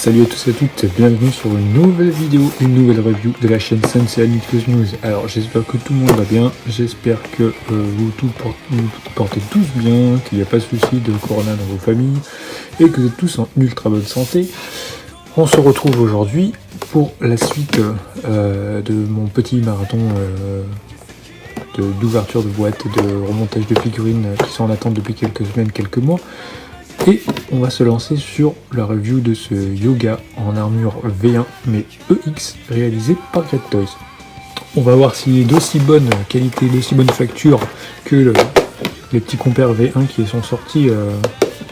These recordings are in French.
Salut à tous et à toutes, bienvenue sur une nouvelle vidéo, une nouvelle review de la chaîne Sensei Nicktoons News. Alors j'espère que tout le monde va bien, j'espère que vous portez tous bien, qu'il n'y a pas de soucis de corona dans vos familles et que vous êtes tous en ultra bonne santé. On se retrouve aujourd'hui pour la suite de mon petit marathon d'ouverture de boîtes, de remontage de figurines qui sont en attente depuis quelques semaines, quelques mois. Et on va se lancer sur la review de ce Yoga en armure V1 mais EX réalisé par Great Toys. On va voir s'il est d'aussi bonne qualité, d'aussi bonne facture que les petits compères V1 qui sont sortis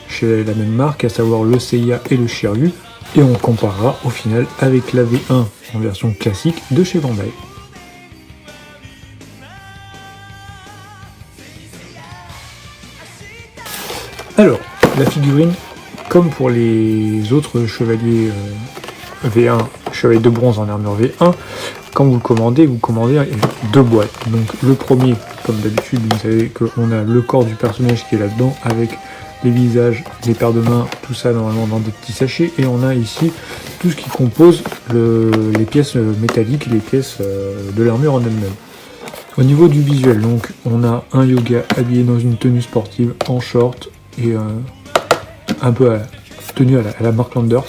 chez la même marque, à savoir le Seiya et le Shiryu. Et on comparera au final avec la V1 en version classique de chez Bandai. Alors, la figurine, comme pour les autres chevaliers V1, chevalier de bronze en armure V1, quand vous le commandez, deux boîtes. Donc le premier, comme d'habitude, vous savez qu'on a le corps du personnage qui est là-dedans, avec les visages, les paires de mains, tout ça normalement dans des petits sachets, et on a ici tout ce qui compose les pièces métalliques, les pièces de l'armure en elle-même. Au niveau du visuel, donc, on a un Yoga habillé dans une tenue sportive, en short, et un peu tenue à la Mark Landers.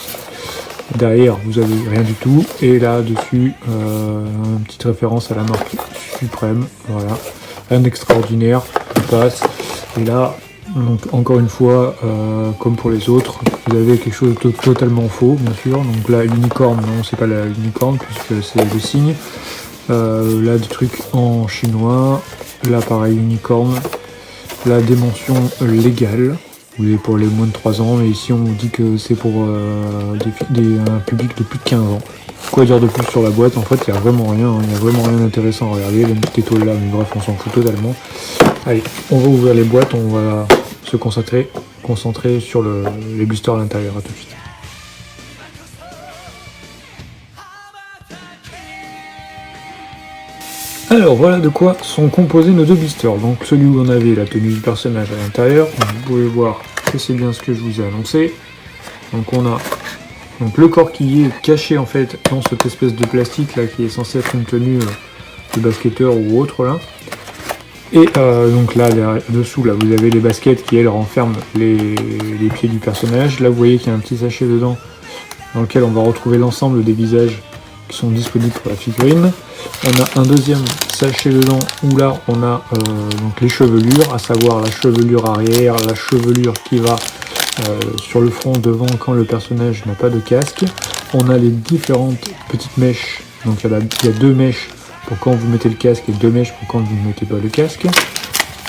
Derrière vous avez rien du tout, et là dessus une petite référence à la marque Suprême, voilà, rien d'extraordinaire, on passe. Et là donc encore une fois comme pour les autres, vous avez quelque chose de totalement faux bien sûr. Donc là l'unicorne, non c'est pas la unicorne puisque c'est le signe, là des trucs en chinois, là pareil unicorne, la dimension légale pour les moins de 3 ans, mais ici on vous dit que c'est pour un public de plus de 15 ans. Quoi dire de plus sur la boîte? En fait il n'y a vraiment rien, il n'y a vraiment rien d'intéressant à regarder, la petite étoile là, mais bref on s'en fout totalement. Allez, on va ouvrir les boîtes, on va se concentrer sur les boosters à l'intérieur, à tout de suite. Alors voilà de quoi sont composés nos deux blisters. Donc celui où on avait la tenue du personnage à l'intérieur, vous pouvez voir que c'est bien ce que je vous ai annoncé. Donc on a le corps qui est caché en fait dans cette espèce de plastique là qui est censé être une tenue de basketteur ou autre là. Et donc là dessous là vous avez les baskets qui elles renferment les pieds du personnage. Là vous voyez qu'il y a un petit sachet dedans dans lequel on va retrouver l'ensemble des visages qui sont disponibles pour la figurine. On a un deuxième sachet dedans où là on a donc les chevelures, à savoir la chevelure arrière, la chevelure qui va sur le front devant quand le personnage n'a pas de casque. On a les différentes petites mèches, donc il y a deux mèches pour quand vous mettez le casque et deux mèches pour quand vous ne mettez pas le casque.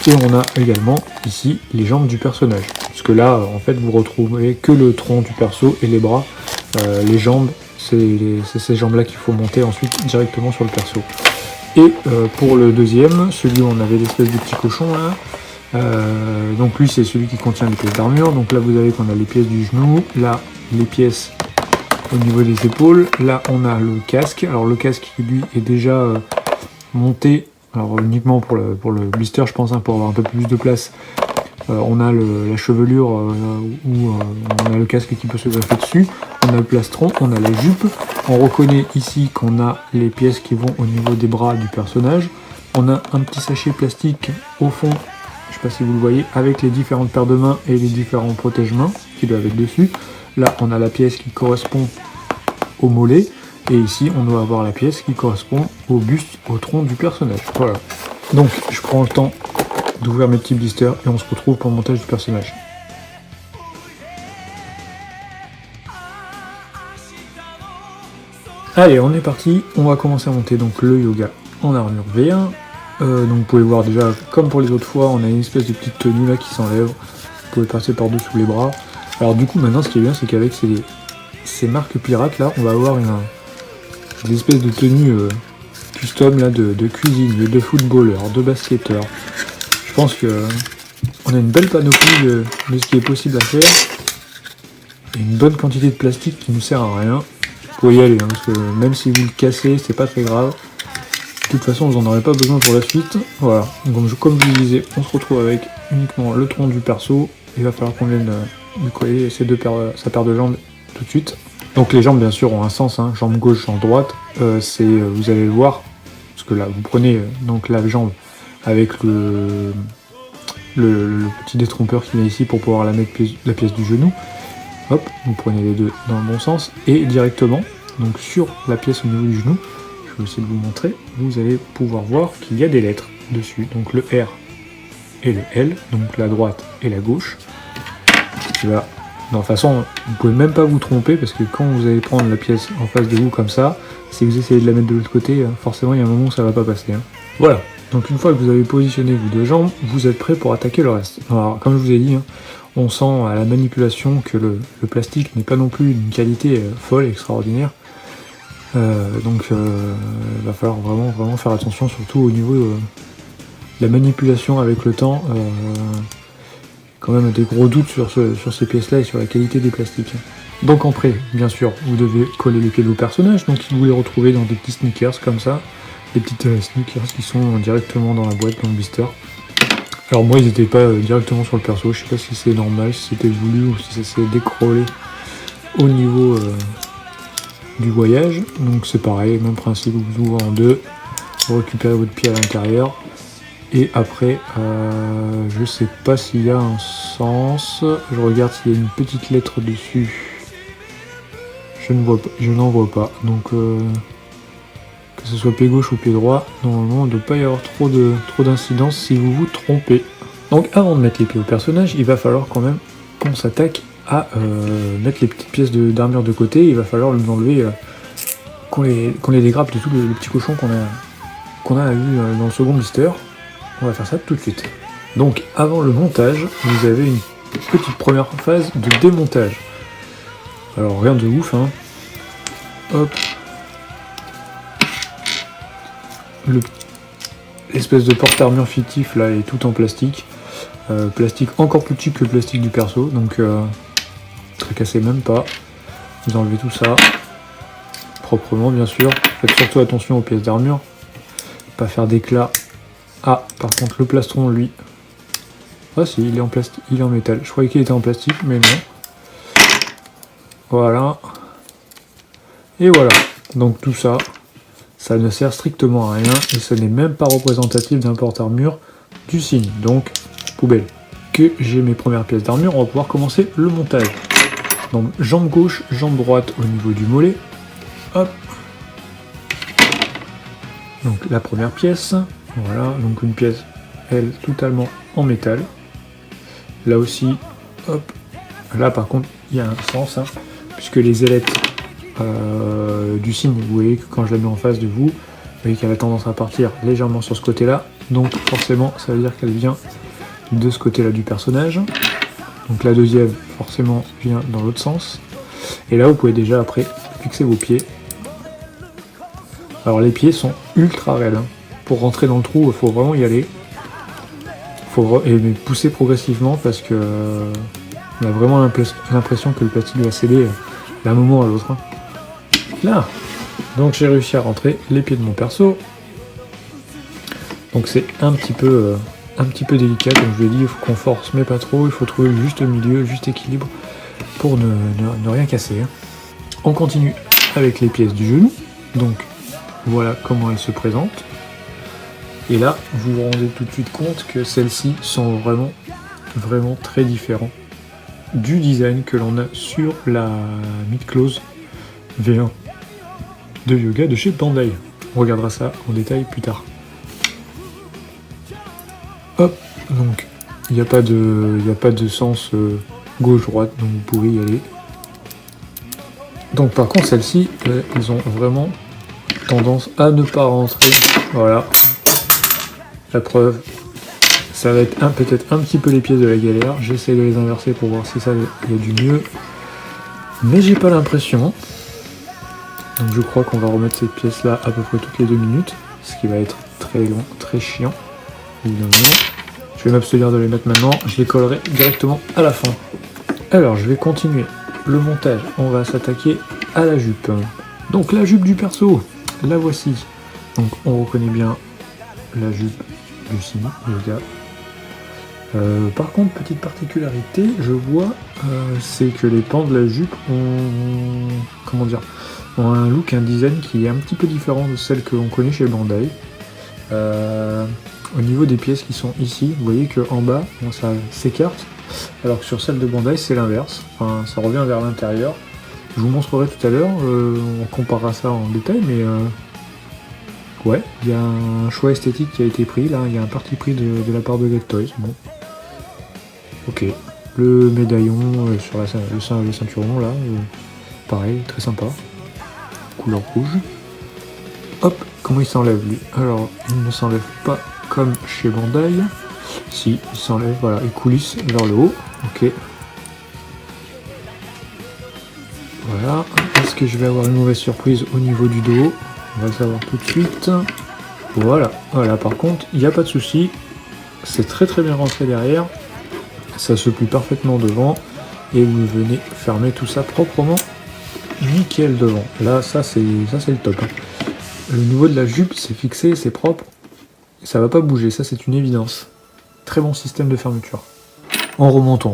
Et on a également ici les jambes du personnage, puisque là en fait vous retrouvez que le tronc du perso et les bras, les jambes. C'est ces jambes là qu'il faut monter ensuite directement sur le perso. Et pour le deuxième, celui où on avait l'espèce de petit cochon là, donc lui c'est celui qui contient les pièces d'armure. Donc là vous avez qu'on a les pièces du genou, là les pièces au niveau des épaules, là on a le casque. Alors le casque qui lui est déjà monté, alors uniquement pour le blister je pense, pour avoir un peu plus de place. On a la chevelure où on a le casque qui peut se greffer dessus, on a le plastron, on a la jupe, on reconnaît ici qu'on a les pièces qui vont au niveau des bras du personnage, on a un petit sachet plastique au fond, je sais pas si vous le voyez, avec les différentes paires de mains et les différents protège-mains qui doivent être dessus. Là on a la pièce qui correspond au mollet, et ici on doit avoir la pièce qui correspond au buste, au tronc du personnage. Voilà, donc je prends le temps d'ouvrir mes petits blisters et on se retrouve pour le montage du personnage. Allez, on est parti, on va commencer à monter donc le Yoga en armure V1. Donc vous pouvez voir déjà, comme pour les autres fois, on a une espèce de petite tenue là qui s'enlève. Vous pouvez passer par-dessous les bras. Alors du coup maintenant ce qui est bien c'est qu'avec ces marques pirates là, on va avoir des espèces de tenues custom là de cuisinier, de footballeur, de basketteur. Je pense que on a une belle panoplie de ce qui est possible à faire, et une bonne quantité de plastique qui nous sert à rien. Faut y aller, hein, parce que même si vous le cassez, c'est pas très grave. De toute façon, vous n'en aurez pas besoin pour la suite. Voilà, donc comme je vous le disais, on se retrouve avec uniquement le tronc du perso. Il va falloir qu'on vienne lui coller sa paire de jambes tout de suite. Donc les jambes bien sûr ont un sens, hein. Jambe gauche, jambe droite, vous allez le voir, parce que là vous prenez donc la jambe avec le petit détrompeur qui est ici pour pouvoir la pièce du genou. Hop, vous prenez les deux dans le bon sens et directement, donc sur la pièce au niveau du genou, je vais essayer de vous montrer, vous allez pouvoir voir qu'il y a des lettres dessus, donc le R et le L, donc la droite et la gauche. Et voilà. De toute façon, vous pouvez même pas vous tromper parce que quand vous allez prendre la pièce en face de vous comme ça, si vous essayez de la mettre de l'autre côté, forcément il y a un moment où ça va pas passer. Hein. Voilà. Donc une fois que vous avez positionné vos deux jambes, vous êtes prêt pour attaquer le reste. Alors comme je vous ai dit, hein, on sent à la manipulation que le plastique n'est pas non plus d'une qualité folle, extraordinaire. Donc il va falloir vraiment faire attention, surtout au niveau de la manipulation avec le temps. Quand même des gros doutes sur ces pièces-là et sur la qualité des plastiques. Donc en prêt, bien sûr, vous devez coller les pieds de vos personnages, donc vous les retrouvez dans des petits sneakers comme ça, des petites sneakers qui sont directement dans la boîte, dans le blister. Alors moi ils n'étaient pas directement sur le perso, je sais pas si c'est normal, si c'était voulu ou si ça s'est décrollé au niveau du voyage. Donc c'est pareil, même principe, vous ouvrez en deux, vous récupérez votre pied à l'intérieur. Et après, je sais pas s'il y a un sens. Je regarde s'il y a une petite lettre dessus. Je n'en vois pas. Donc, que ce soit pied gauche ou pied droit, normalement, il ne doit pas y avoir trop d'incidence si vous vous trompez. Donc, avant de mettre les pieds au personnage, il va falloir quand même qu'on s'attaque à mettre les petites pièces d'armure de côté. Il va falloir les enlever, qu'on les dégrappe de tous les petits cochons qu'on a eu dans le second blister. On va faire ça tout de suite. Donc avant le montage, vous avez une petite première phase de démontage. Alors rien de ouf, hein. Hop. L'espèce de porte-armure fictif là est tout en plastique. Plastique encore plus petit que le plastique du perso, donc tracassez même pas. Vous enlevez tout ça proprement bien sûr. Faites surtout attention aux pièces d'armure. Pas faire d'éclat. Ah, par contre, le plastron, lui... Ah si, il est en métal. Je croyais qu'il était en plastique, mais non. Voilà. Et voilà. Donc tout ça, ça ne sert strictement à rien, et ce n'est même pas représentatif d'un porte-armure du signe. Donc, poubelle. Que j'ai mes premières pièces d'armure, on va pouvoir commencer le montage. Donc, jambe gauche, jambe droite au niveau du mollet. Hop. Donc, la première pièce... Voilà, donc une pièce, elle, totalement en métal. Là aussi, hop. Là, par contre, il y a un sens, hein, puisque les ailettes du signe, vous voyez que quand je la mets en face de vous, vous voyez qu'elle a tendance à partir légèrement sur ce côté-là. Donc, forcément, ça veut dire qu'elle vient de ce côté-là du personnage. Donc, la deuxième, forcément, vient dans l'autre sens. Et là, vous pouvez déjà, après, fixer vos pieds. Alors, les pieds sont ultra raides, hein. Pour rentrer dans le trou, il faut vraiment y aller. Et pousser progressivement parce que on a vraiment l'impression que le plastique va céder d'un moment à l'autre. Hein. Là, donc j'ai réussi à rentrer les pieds de mon perso. Donc c'est un petit peu délicat, comme je vous l'ai dit, il faut qu'on force mais pas trop, il faut trouver le juste milieu, le juste équilibre pour ne rien casser. Hein. On continue avec les pièces du genou. Donc voilà comment elles se présentent. Et là, vous vous rendez tout de suite compte que celles-ci sont vraiment très différentes du design que l'on a sur la Mid-Close V1 de yoga de chez Bandai. On regardera ça en détail plus tard. Hop, donc il n'y a pas de sens gauche-droite, donc vous pouvez y aller. Donc par contre, celles-ci, elles ont vraiment tendance à ne pas rentrer. Voilà. La preuve, ça va être peut-être un petit peu les pièces de la galère. J'essaie de les inverser pour voir si ça y a du mieux. Mais j'ai pas l'impression. Donc je crois qu'on va remettre cette pièce-là à peu près toutes les 2 minutes. Ce qui va être très long, très chiant. Évidemment. Je vais m'abstenir de les mettre maintenant. Je les collerai directement à la fin. Alors je vais continuer le montage. On va s'attaquer à la jupe. Donc la jupe du perso. La voici. Donc on reconnaît bien la jupe du signe, yoga. Par contre, petite particularité, je vois, c'est que les pans de la jupe ont, comment dire, ont un look, un design qui est un petit peu différent de celle que l'on connaît chez Bandai. Au niveau des pièces qui sont ici, vous voyez qu'en bas, ça s'écarte, alors que sur celle de Bandai, c'est l'inverse. Enfin, ça revient vers l'intérieur. Je vous montrerai tout à l'heure, on comparera ça en détail, mais ouais, il y a un choix esthétique qui a été pris, là, il y a un parti pris de la part de Great Toys. Bon. Ok, le médaillon sur le ceinturon, là, pareil, très sympa, couleur rouge. Hop, comment il s'enlève lui? Alors, il ne s'enlève pas comme chez Bandai. Si, il s'enlève, voilà, il coulisse vers le haut. Ok. Voilà. Est-ce que je vais avoir une mauvaise surprise au niveau du dos? On va le savoir tout de suite. Voilà. Voilà, par contre, il n'y a pas de souci. C'est très très bien rentré derrière. Ça se plie parfaitement devant. Et vous venez fermer tout ça proprement. Nickel devant. Là, ça c'est le top. Le niveau de la jupe, c'est fixé, c'est propre. Ça va pas bouger, ça c'est une évidence. Très bon système de fermeture. On remonte,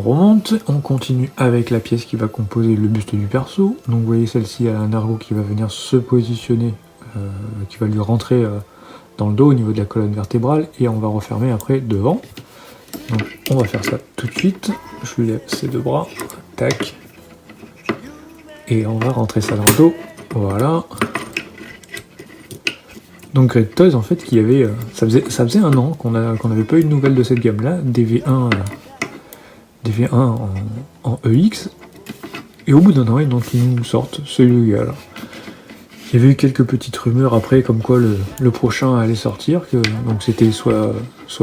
on continue avec la pièce qui va composer le buste du perso. Donc vous voyez celle-ci, elle a un ergot qui va venir se positionner, qui va lui rentrer dans le dos au niveau de la colonne vertébrale, et on va refermer après devant. Donc on va faire ça tout de suite. Je lui lève ses deux bras, tac. Et on va rentrer ça dans le dos, voilà. Donc Great Toys, en fait, qui avait, ça faisait un an qu'on n'avait pas eu de nouvelles de cette gamme-là, DV1 en EX, et au bout d'un an, ils nous sortent ce Yoga là. Il y avait eu quelques petites rumeurs après, comme quoi le prochain allait sortir, donc c'était soit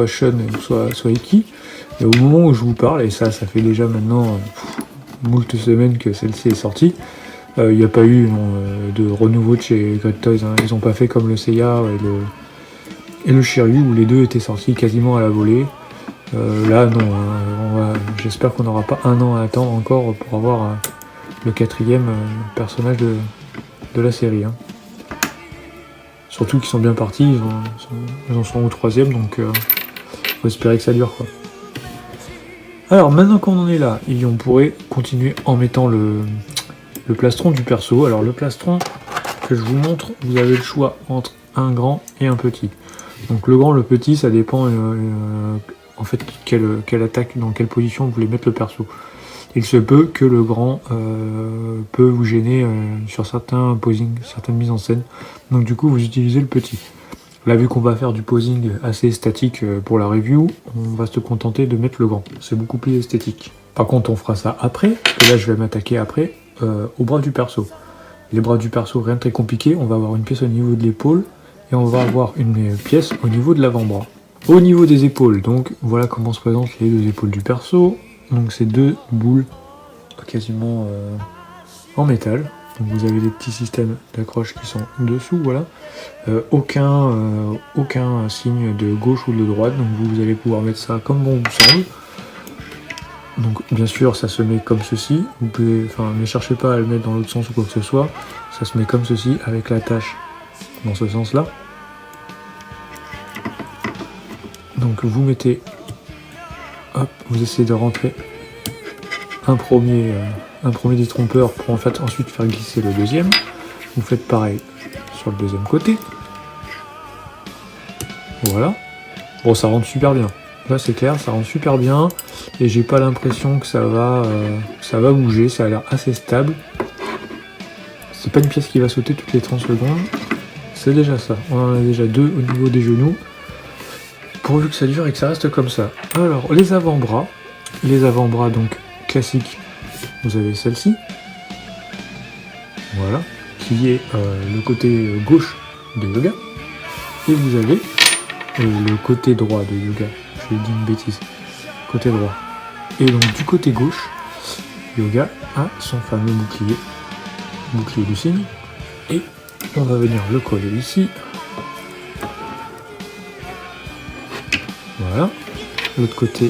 Shun, soit Iki, et au moment où je vous parle, et ça fait déjà maintenant moult semaines que celle-ci est sortie, il n'y a pas eu de renouveau de chez Great Toys, hein. Ils n'ont pas fait comme le Seiya et le Shiryu, où les deux étaient sortis quasiment à la volée. Là non, j'espère qu'on n'aura pas un an à attendre encore pour avoir le quatrième personnage de la série. Hein. Surtout qu'ils sont bien partis, ils en sont au troisième, donc faut espérer que ça dure quoi. Alors maintenant qu'on en est là, on pourrait continuer en mettant le plastron du perso. Alors le plastron que je vous montre, vous avez le choix entre un grand et un petit. Donc le grand, le petit, ça dépend en fait quelle attaque, dans quelle position vous voulez mettre le perso. Il se peut que le grand peut vous gêner sur certains posings, certaines mises en scène. Donc du coup vous utilisez le petit. Là vu qu'on va faire du posing assez statique pour la review, on va se contenter de mettre le grand. C'est beaucoup plus esthétique. Par contre on fera ça après, parce que là je vais m'attaquer après au bras du perso. Les bras du perso, rien de très compliqué, on va avoir une pièce au niveau de l'épaule et on va avoir une pièce au niveau de l'avant-bras. Au niveau des épaules, donc voilà comment se présentent les deux épaules du perso. Donc c'est deux boules quasiment en métal. Donc vous avez des petits systèmes d'accroche qui sont dessous, voilà. Aucun signe de gauche ou de droite, donc vous allez pouvoir mettre ça comme bon vous semble. Donc bien sûr ça se met comme ceci, vous pouvez, ne cherchez pas à le mettre dans l'autre sens ou quoi que ce soit, ça se met comme ceci avec l'attache dans ce sens là. Donc vous mettez, hop, vous essayez de rentrer un premier détrompeur pour en fait ensuite faire glisser le deuxième. Vous faites pareil sur le deuxième côté. Voilà. Bon ça rentre super bien. Là c'est clair, ça rentre super bien et j'ai pas l'impression que ça va bouger, ça a l'air assez stable. C'est pas une pièce qui va sauter toutes les 30 secondes, c'est déjà ça. On en a déjà deux au niveau des genoux, pourvu que ça dure et que ça reste comme ça. Alors les avant-bras donc classiques, vous avez celle-ci, voilà, qui est le côté gauche de Yoga, et vous avez le côté droit de Yoga. J'ai dit une bêtise, côté droit. Et donc du côté gauche, Yoga a son fameux bouclier du cygne, et on va venir le coller ici. Voilà. L'autre côté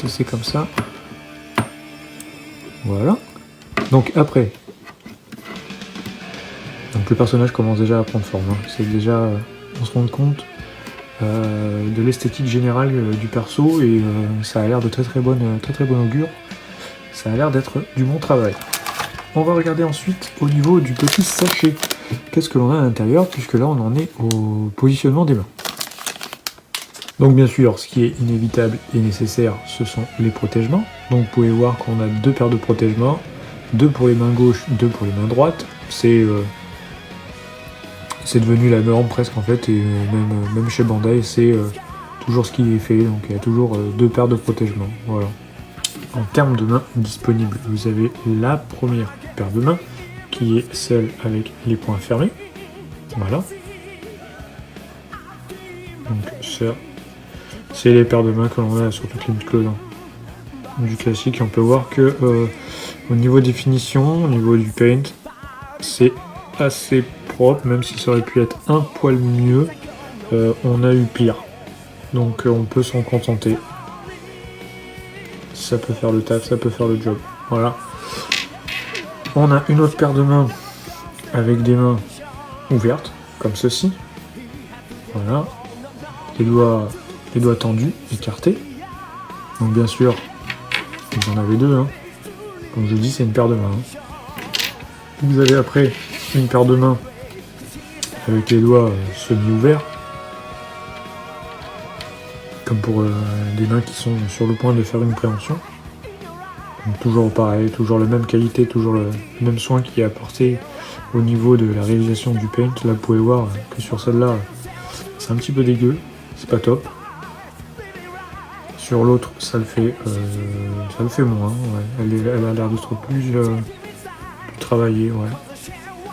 c'est comme ça. Voilà. Donc après, donc le personnage commence déjà à prendre forme. Hein. C'est déjà, on se rend compte. de l'esthétique générale du perso, et ça a l'air de très bon augure. Ça a l'air d'être du bon travail. On va regarder ensuite au niveau du petit sachet. Qu'est-ce que l'on a à l'intérieur, puisque là on en est au positionnement des mains. Donc bien sûr, ce qui est inévitable et nécessaire, ce sont les protège-mains. Donc vous pouvez voir qu'on a 2 paires de protège-mains, 2 pour les mains gauches, 2 pour les mains droites. C'est devenu la norme presque en fait, et même chez Bandai, c'est toujours ce qui est fait. Donc il y a toujours 2 paires de protège-mains. Voilà. En termes de mains disponibles, vous avez la première paire de mains, qui est celle avec les poings fermés. Voilà. Donc ça, c'est les paires de mains que l'on a sur toutes les Myclodons du classique. Et on peut voir que au niveau définition, au niveau du paint, c'est assez propre, même si ça aurait pu être un poil mieux, on a eu pire. Donc on peut s'en contenter. Ça peut faire le taf, ça peut faire le job. Voilà. On a une autre paire de mains avec des mains ouvertes, comme ceci. Voilà. Les doigts tendus, écartés. Donc bien sûr, vous en avez 2. Hein. Comme je vous dis, c'est une paire de mains. Hein. Vous avez après une paire de mains avec les doigts semi-ouverts. Comme pour des mains qui sont sur le point de faire une préhension. Donc toujours pareil, toujours la même qualité, toujours le même soin qui est apporté au niveau de la réalisation du paint. Là vous pouvez voir que sur celle-là, c'est un petit peu dégueu, c'est pas top. Sur l'autre, ça le fait moins. Ouais. Elle a l'air d'être plus travaillée, ouais.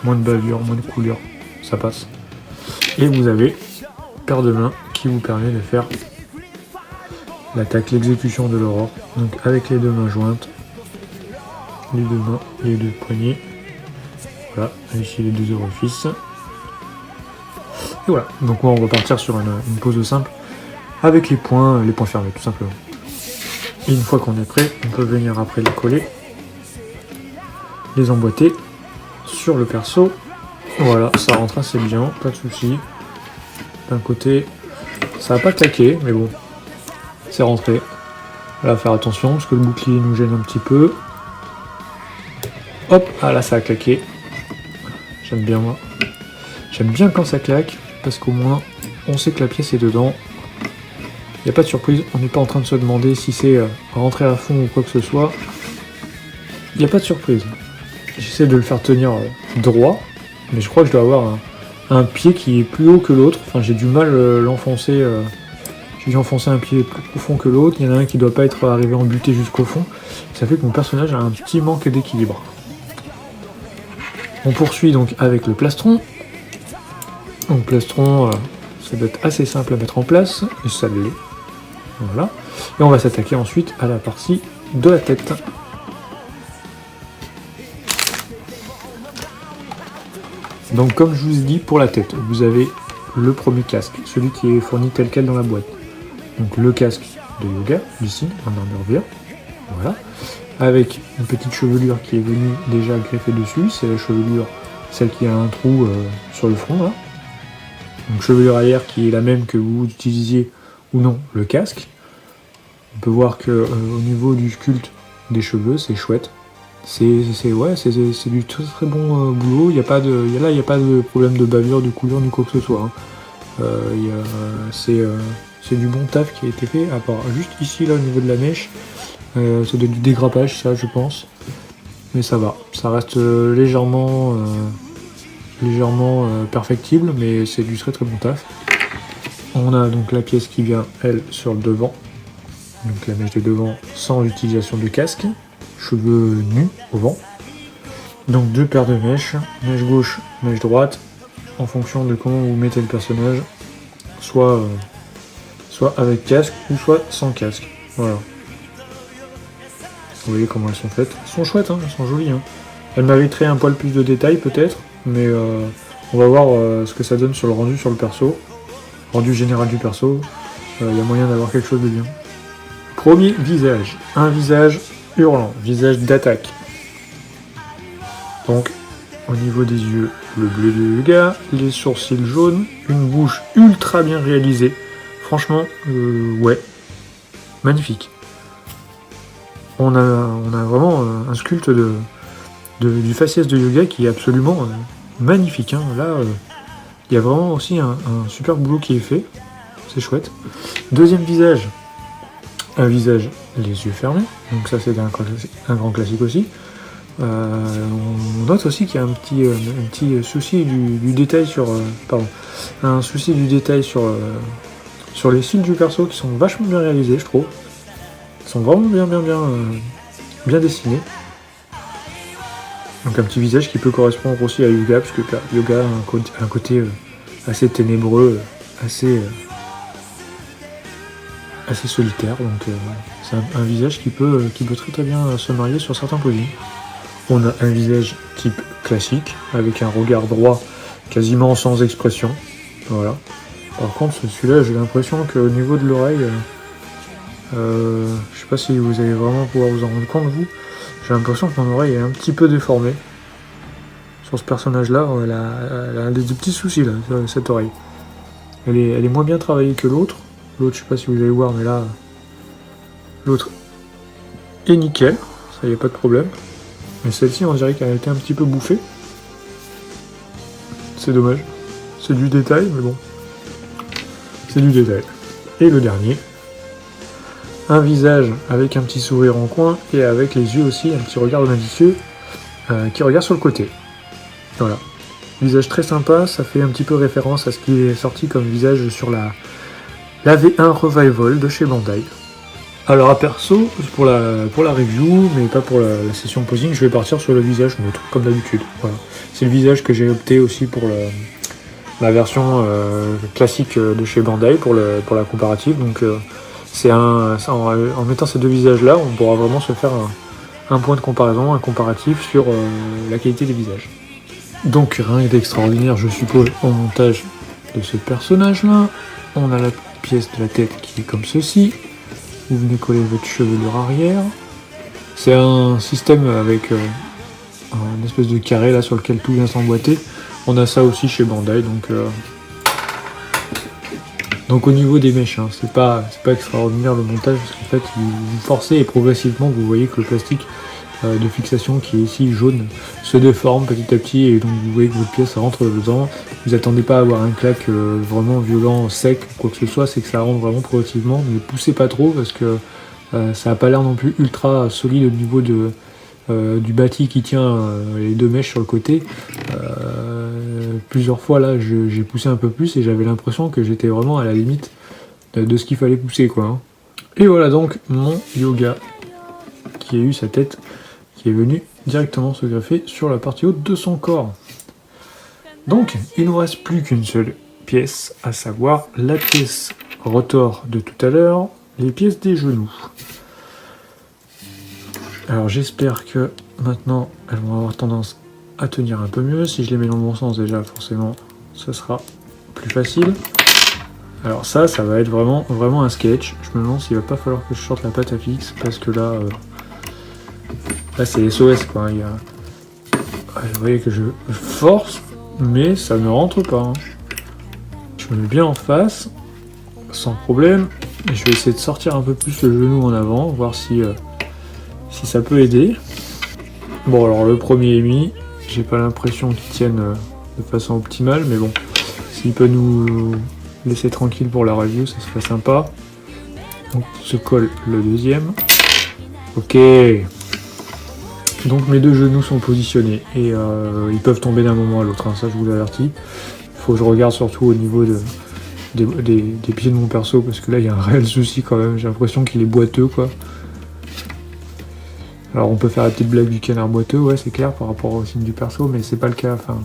Moins de bavure, moins de couleur, ça passe. Et vous avez une paire de mains qui vous permet de faire l'attaque, l'exécution de l'aurore. Donc avec les 2 mains jointes, les 2 mains, les 2 poignets. Voilà, ici les 2 orifices. Et voilà, donc on va partir sur une pose simple avec les poings fermés tout simplement. Et une fois qu'on est prêt, on peut venir après les coller, les emboîter sur le perso. Voilà, ça rentre assez bien, pas de souci. D'un côté, ça va pas claquer, mais bon, c'est rentré. Là, faire attention parce que le bouclier nous gêne un petit peu. Hop, ah là ça a claqué. J'aime bien moi. J'aime bien quand ça claque parce qu'au moins on sait que la pièce est dedans. Il n'y a pas de surprise, on n'est pas en train de se demander si c'est rentré à fond ou quoi que ce soit. Il n'y a pas de surprise. J'essaie de le faire tenir droit, mais je crois que je dois avoir un pied qui est plus haut que l'autre. Enfin, j'ai du mal l'enfoncer. J'ai dû enfoncer un pied plus profond que l'autre. Il y en a un qui ne doit pas être arrivé en butée jusqu'au fond. Ça fait que mon personnage a un petit manque d'équilibre. On poursuit donc avec le plastron. Donc plastron, ça doit être assez simple à mettre en place, et ça l'est. Voilà. Et on va s'attaquer ensuite à la partie de la tête. Donc comme je vous ai dit, pour la tête, vous avez le premier casque, celui qui est fourni tel quel dans la boîte. Donc le casque de yoga, ici, en armure vert. Voilà. Avec une petite chevelure qui est venue déjà greffée dessus, c'est la chevelure, celle qui a un trou sur le front là. Donc chevelure arrière qui est la même que vous utilisiez ou non le casque. On peut voir que au niveau du sculpte des cheveux, c'est chouette. C'est du très très bon boulot. Il n'y a pas de problème de bavure, de couleur, ni quoi que ce soit. Hein. C'est du bon taf qui a été fait, à part juste ici là au niveau de la mèche. Ça doit être du dégrappage, ça je pense. Mais ça va. Ça reste légèrement perfectible, mais c'est du très très bon taf. On a donc la pièce qui vient, elle, sur le devant. Donc la mèche de devant sans l'utilisation de casque. Cheveux nus au vent. Donc 2 paires de mèches. Mèche gauche, mèche droite. En fonction de comment vous mettez le personnage. Soit avec casque ou soit sans casque. Voilà. Vous voyez comment elles sont faites. Elles sont chouettes, hein, elles sont jolies. Hein. Elles mériteraient un poil plus de détails peut-être. Mais on va voir ce que ça donne sur le rendu sur le perso. Rendu général du perso. Il y a moyen d'avoir quelque chose de bien. Premier visage. Un visage hurlant. Visage d'attaque. Donc, au niveau des yeux, le bleu de yoga, les sourcils jaunes, une bouche ultra bien réalisée. franchement, ouais, magnifique. On a vraiment un sculpte du faciès de yoga qui est absolument magnifique. Hein. Là, il y a vraiment aussi un super boulot qui est fait. C'est chouette. Deuxième visage. Un visage les yeux fermés. Donc ça, c'est un grand classique aussi. On note aussi qu'il y a un petit souci du détail sur... un souci du détail sur les cils du perso qui sont vachement bien réalisés, je trouve. Ils sont vraiment bien dessinés. Donc un petit visage qui peut correspondre aussi à Yuga, parce que Yuga a un côté assez ténébreux, assez solitaire. Donc c'est un visage qui peut très bien se marier sur certains posings. On a un visage type classique, avec un regard droit quasiment sans expression. Voilà. Par contre, celui-là, j'ai l'impression qu'au niveau de l'oreille, je sais pas si vous allez vraiment pouvoir vous en rendre compte, vous, j'ai l'impression que mon oreille est un petit peu déformée. Sur ce personnage-là, elle a des petits soucis, là, cette oreille. Elle est moins bien travaillée que l'autre. L'autre, je sais pas si vous allez voir, mais là, l'autre est nickel, ça y a pas de problème. Mais celle-ci, on dirait qu'elle a été un petit peu bouffée. C'est dommage. C'est du détail, mais bon. C'est du détail. Et le dernier. Un visage avec un petit sourire en coin et avec les yeux aussi, un petit regard malicieux qui regarde sur le côté. Voilà. Visage très sympa, ça fait un petit peu référence à ce qui est sorti comme visage sur la V1 Revival de chez Bandai. Alors à perso, pour la review, mais pas pour la session posing, je vais partir sur le visage neutre, comme d'habitude. Voilà. C'est le visage que j'ai opté aussi pour la version classique de chez Bandai, pour la comparative. Donc en mettant ces deux visages-là, on pourra vraiment se faire un point de comparaison, un comparatif sur la qualité des visages. Donc rien d'extraordinaire, je suppose, au montage de ce personnage-là. On a la pièce de la tête qui est comme ceci. Vous venez coller votre chevelure arrière. C'est un système avec un espèce de carré là sur lequel tout vient s'emboîter. On a ça aussi chez Bandai, donc au niveau des mèches, hein, c'est pas extraordinaire le montage, parce qu'en fait vous forcez et progressivement vous voyez que le plastique de fixation qui est ici jaune se déforme petit à petit, et donc vous voyez que votre pièce rentre dedans. Vous attendez pas à avoir un claque vraiment violent, sec, quoi que ce soit, c'est que ça rentre vraiment progressivement. Ne poussez pas trop, parce que ça a pas l'air non plus ultra solide au niveau du bâti qui tient les deux mèches sur le côté. Plusieurs fois là j'ai poussé un peu plus et j'avais l'impression que j'étais vraiment à la limite de ce qu'il fallait pousser, quoi. Hein. Et voilà donc mon yoga qui a eu sa tête qui est venue directement se greffer sur la partie haute de son corps. Donc il ne nous reste plus qu'une seule pièce, à savoir la pièce rotor de tout à l'heure, les pièces des genoux. Alors j'espère que maintenant elles vont avoir tendance à tenir un peu mieux. Si je les mets dans le bon sens déjà, forcément ça sera plus facile. Alors ça va être vraiment un sketch. Je me demande s'il va pas falloir que je sorte la pâte à fixe, parce que là c'est SOS, quoi. Vous voyez que je force, mais ça ne rentre pas. Hein. Je me mets bien en face, sans problème. Et je vais essayer de sortir un peu plus le genou en avant, voir si ça peut aider. Bon, alors le premier est mis. J'ai pas l'impression qu'il tienne de façon optimale, mais bon, s'il peut nous laisser tranquille pour la review, ça serait sympa. Donc se colle le deuxième. Ok. Donc mes deux genoux sont positionnés et ils peuvent tomber d'un moment à l'autre, hein, ça je vous l'avertis. Il faut que je regarde surtout au niveau des pieds de mon perso, parce que là il y a un réel souci quand même, j'ai l'impression qu'il est boiteux, quoi. Alors on peut faire la petite blague du canard boiteux, ouais c'est clair, par rapport au signe du perso, mais c'est pas le cas. Enfin,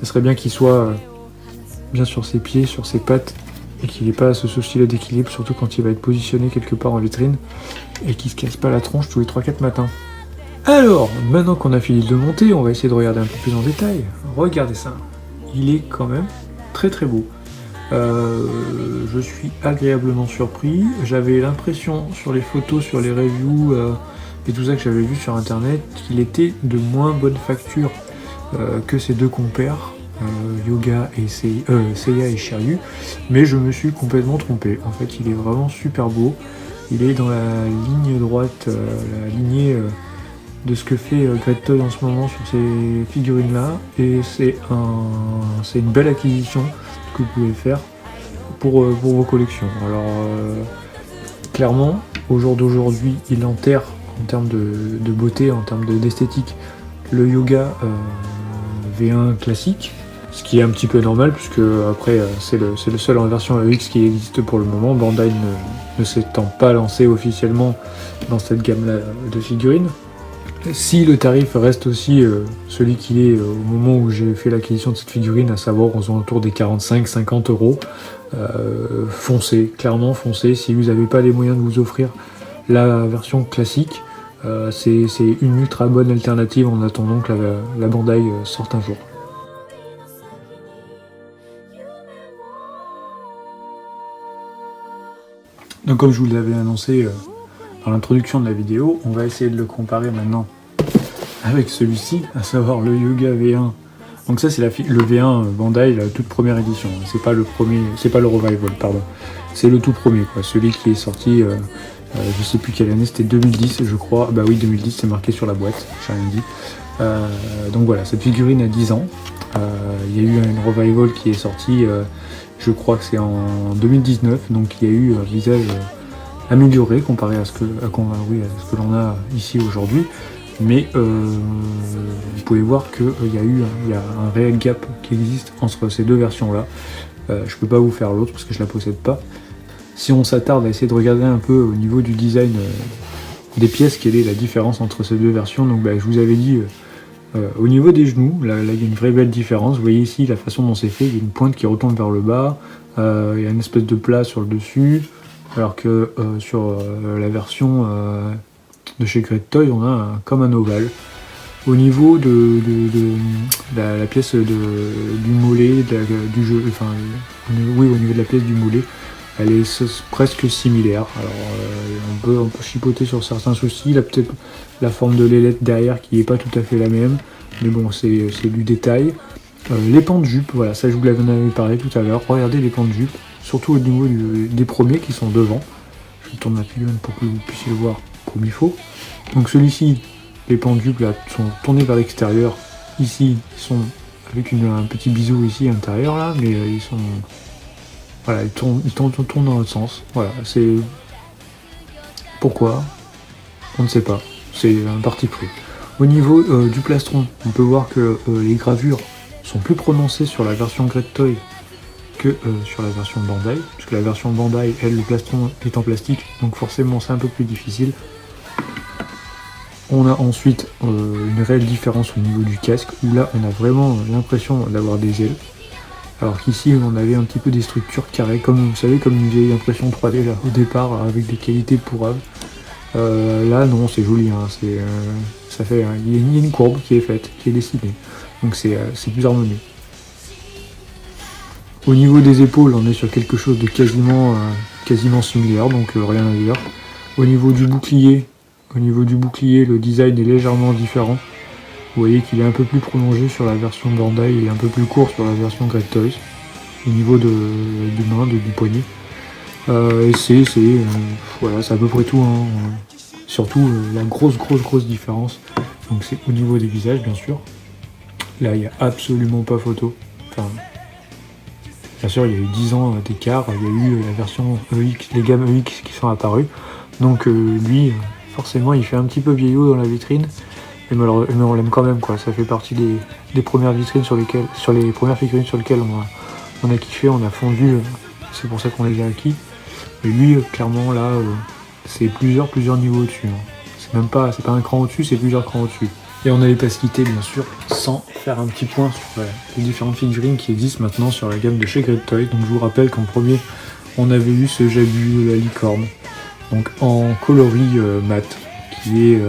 ça serait bien qu'il soit bien sur ses pieds, sur ses pattes, et qu'il n'ait pas ce souci-là d'équilibre, surtout quand il va être positionné quelque part en vitrine, et qu'il se casse pas la tronche tous les 3-4 matins. Alors, maintenant qu'on a fini de monter, on va essayer de regarder un peu plus en détail. Regardez ça, il est quand même très très beau. Je suis agréablement surpris. J'avais l'impression sur les photos, sur les reviews et tout ça que j'avais vu sur internet, qu'il était de moins bonne facture que ses deux compères. Yoga et Seiya et Shiryu, mais je me suis complètement trompé. En fait, il est vraiment super beau. Il est dans la ligne droite, la lignée de ce que fait Great Toy en ce moment sur ces figurines-là, et c'est une belle acquisition que vous pouvez faire pour vos collections. Alors, clairement, au jour d'aujourd'hui, il enterre en termes de beauté, en termes d'esthétique, le Yoga V1 classique, ce qui est un petit peu normal puisque après c'est le seul en version EX qui existe pour le moment. Bandai ne s'étant pas lancé officiellement dans cette gamme-là de figurines. Si le tarif reste aussi celui qu'il est au moment où j'ai fait l'acquisition de cette figurine, à savoir aux alentours des 45-50 euros, foncez, clairement foncez. Si vous n'avez pas les moyens de vous offrir la version classique, c'est une ultra bonne alternative en attendant que la Bandai sorte un jour. Donc comme je vous l'avais annoncé dans l'introduction de la vidéo, on va essayer de le comparer maintenant avec celui-ci, à savoir le Yoga V1. Donc ça c'est le V1 Bandai, la toute première édition, c'est pas le premier, c'est pas le Revival, pardon. C'est le tout premier, quoi, celui qui est sorti, je sais plus quelle année, c'était 2010 je crois, bah oui 2010 c'est marqué sur la boîte, j'ai rien dit. Donc voilà, cette figurine a 10 ans, il y a eu une Revival qui est sortie, je crois que c'est en 2019, donc il y a eu un visage amélioré comparé à ce que l'on a ici aujourd'hui. Mais vous pouvez voir qu'il y a un réel gap qui existe entre ces deux versions-là. Je peux pas vous faire l'autre parce que je la possède pas. Si on s'attarde à essayer de regarder un peu au niveau du design des pièces, quelle est la différence entre ces deux versions, donc je vous avais dit au niveau des genoux, là il y a une vraie belle différence. Vous voyez ici la façon dont c'est fait, il y a une pointe qui retombe vers le bas, il y a une espèce de plat sur le dessus, alors que sur la version de chez Great Toy, on a comme un ovale. Au niveau de la pièce du mollet, du jeu, enfin, oui, au niveau de la pièce du mollet, elle est presque similaire. Alors, on peut chipoter sur certains soucis. Là, peut-être la forme de l'ailette derrière qui n'est pas tout à fait la même, mais bon, c'est du détail. Les pans de jupe, voilà, ça je vous l'avais parlé tout à l'heure. Regardez les pans de jupe, surtout au niveau des premiers qui sont devant. Je tourne ma figurine pour que vous puissiez le voir comme il faut. Donc celui-ci, les pans de jupe là sont tournés vers l'extérieur. Ici, ils sont avec un petit bisou ici à l'intérieur là, mais ils sont, voilà, ils tournent dans l'autre sens. Voilà, c'est pourquoi on ne sait pas. C'est un parti pris. Au niveau du plastron, on peut voir que les gravures sont plus prononcées sur la version Great Toy que sur la version Bandai, puisque la version Bandai, elle, le plastron est en plastique, donc forcément c'est un peu plus difficile. On a ensuite une réelle différence au niveau du casque, où là on a vraiment l'impression d'avoir des ailes, alors qu'ici on avait un petit peu des structures carrées, comme vous savez, comme une vieille impression 3D là, au départ, avec des qualités pourrables. Là non, c'est joli, hein, ça fait, il y a une courbe qui est faite, qui est dessinée, donc c'est plus harmonieux. Au niveau des épaules, on est sur quelque chose de quasiment similaire, donc rien à dire. Au niveau du bouclier, le design est légèrement différent. Vous voyez qu'il est un peu plus prolongé sur la version Bandai et un peu plus court sur la version Great Toys. Au niveau du main, du poignet. Et voilà, c'est à peu près tout. Hein. Surtout la grosse différence. Donc c'est au niveau des visages, bien sûr. Là, il n'y a absolument pas photo. Enfin, bien sûr, il y a eu 10 ans d'écart, il y a eu la version EX, les gammes EX qui sont apparues. Donc lui, forcément, il fait un petit peu vieillot dans la vitrine, mais on l'aime quand même, quoi. Ça fait partie des premières vitrines sur les premières figurines sur lesquelles on a kiffé, on a fondu. C'est pour ça qu'on les a acquis. Et lui, clairement, là, c'est plusieurs niveaux au-dessus. Hein. C'est pas un cran au-dessus, c'est plusieurs crans au-dessus. Et on n'allait pas se quitter, bien sûr, sans faire un petit point sur les différentes figurines qui existent maintenant sur la gamme de chez Great Toy. Donc je vous rappelle qu'en premier, on avait eu ce Jabu, la licorne, donc en coloris mat, qui est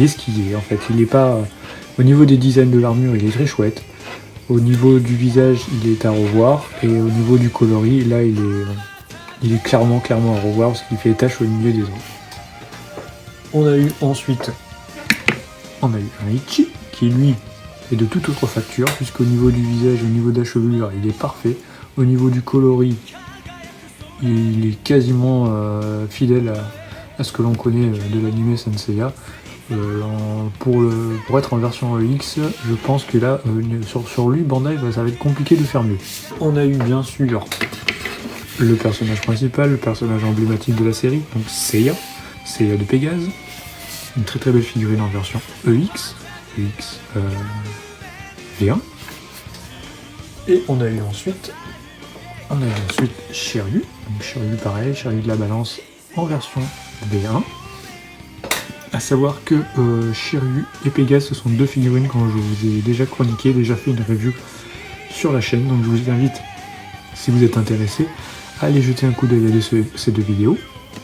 ce qu'il est en fait. Il est pas au niveau des designs de l'armure, il est très chouette. Au niveau du visage, il est à revoir, et au niveau du coloris, là, il est clairement à revoir parce qu'il fait tache au milieu des autres. On a eu un Ichi qui lui et de toute autre facture, puisqu'au niveau du visage, au niveau de la chevelure, il est parfait. Au niveau du coloris, il est quasiment fidèle à ce que l'on connaît de l'anime Senseiya. Pour être en version EX, je pense que là, sur lui, Bandai, ça va être compliqué de faire mieux. On a eu bien sûr le personnage principal, le personnage emblématique de la série, donc Seiya de Pégase. Une très très belle figurine en version EX V1. Et on a eu ensuite Shiryu, donc Shiryu pareil, Shiryu de la balance en version V1. A savoir que Shiryu et Pégase, ce sont deux figurines quand je vous ai déjà chroniqué, déjà fait une review sur la chaîne, donc je vous invite, si vous êtes intéressé, à aller jeter un coup d'œil à ces deux vidéos.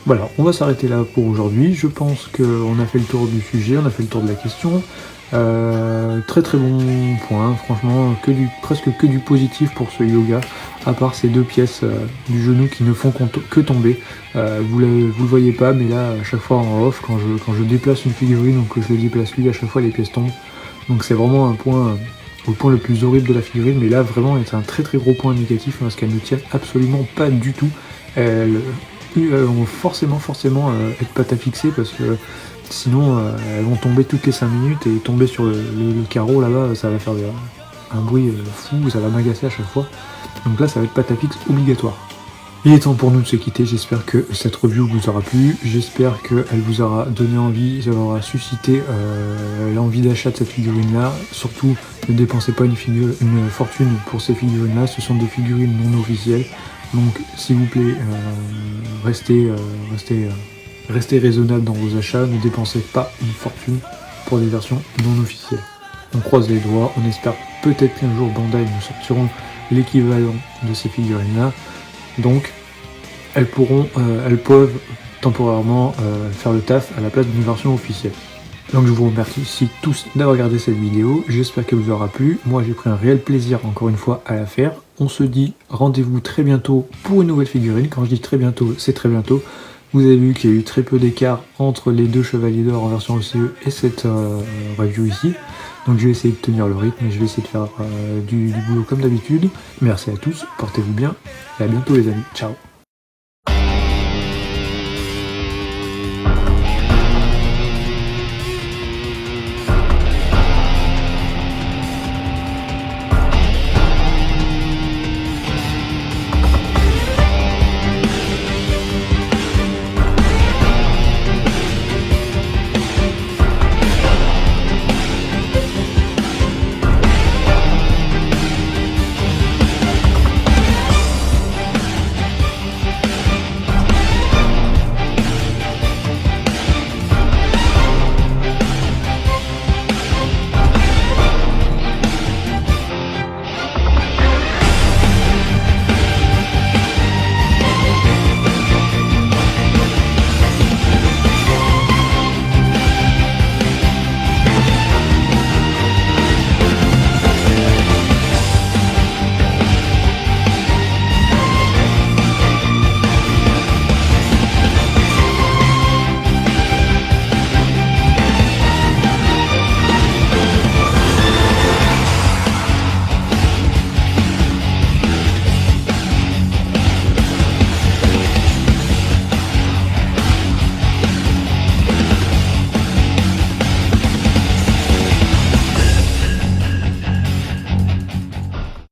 Voilà, on va s'arrêter là pour aujourd'hui. Je pense qu'on a fait le tour du sujet, on a fait le tour de la question. Très très bon point, franchement, presque que du positif pour ce yoga, à part ces deux pièces du genou qui ne font que tomber. Vous le voyez pas, mais là, à chaque fois en off, quand je déplace une figurine ou que je le déplace lui, à chaque fois les pièces tombent. Donc c'est vraiment un point, le point le plus horrible de la figurine, mais là vraiment c'est un très très gros point négatif parce qu'elles ne tiennent absolument pas du tout. Elles vont forcément être patafixées parce que sinon elles vont tomber toutes les 5 minutes et tomber sur le carreau là-bas, ça va faire un bruit fou, ça va m'agacer à chaque fois. Donc là ça va être patafix obligatoire. Il est temps pour nous de se quitter, j'espère que cette review vous aura plu, j'espère qu'elle vous aura donné envie, ça aura suscité l'envie d'achat de cette figurine là. Surtout ne dépensez pas une fortune pour ces figurines là, ce sont des figurines non officielles. Donc s'il vous plaît, restez raisonnable dans vos achats, ne dépensez pas une fortune pour des versions non officielles. On croise les doigts, on espère peut-être qu'un jour Bandai nous sortiront l'équivalent de ces figurines là. Donc elles peuvent temporairement faire le taf à la place d'une version officielle. Donc je vous remercie tous d'avoir regardé cette vidéo, j'espère qu'elle vous aura plu. Moi j'ai pris un réel plaisir encore une fois à la faire. On se dit rendez-vous très bientôt pour une nouvelle figurine. Quand je dis très bientôt, c'est très bientôt. Vous avez vu qu'il y a eu très peu d'écart entre les deux Chevaliers d'Or en version ECE et cette review ici. Donc je vais essayer de tenir le rythme et je vais essayer de faire du boulot comme d'habitude. Merci à tous, portez-vous bien et à bientôt les amis. Ciao.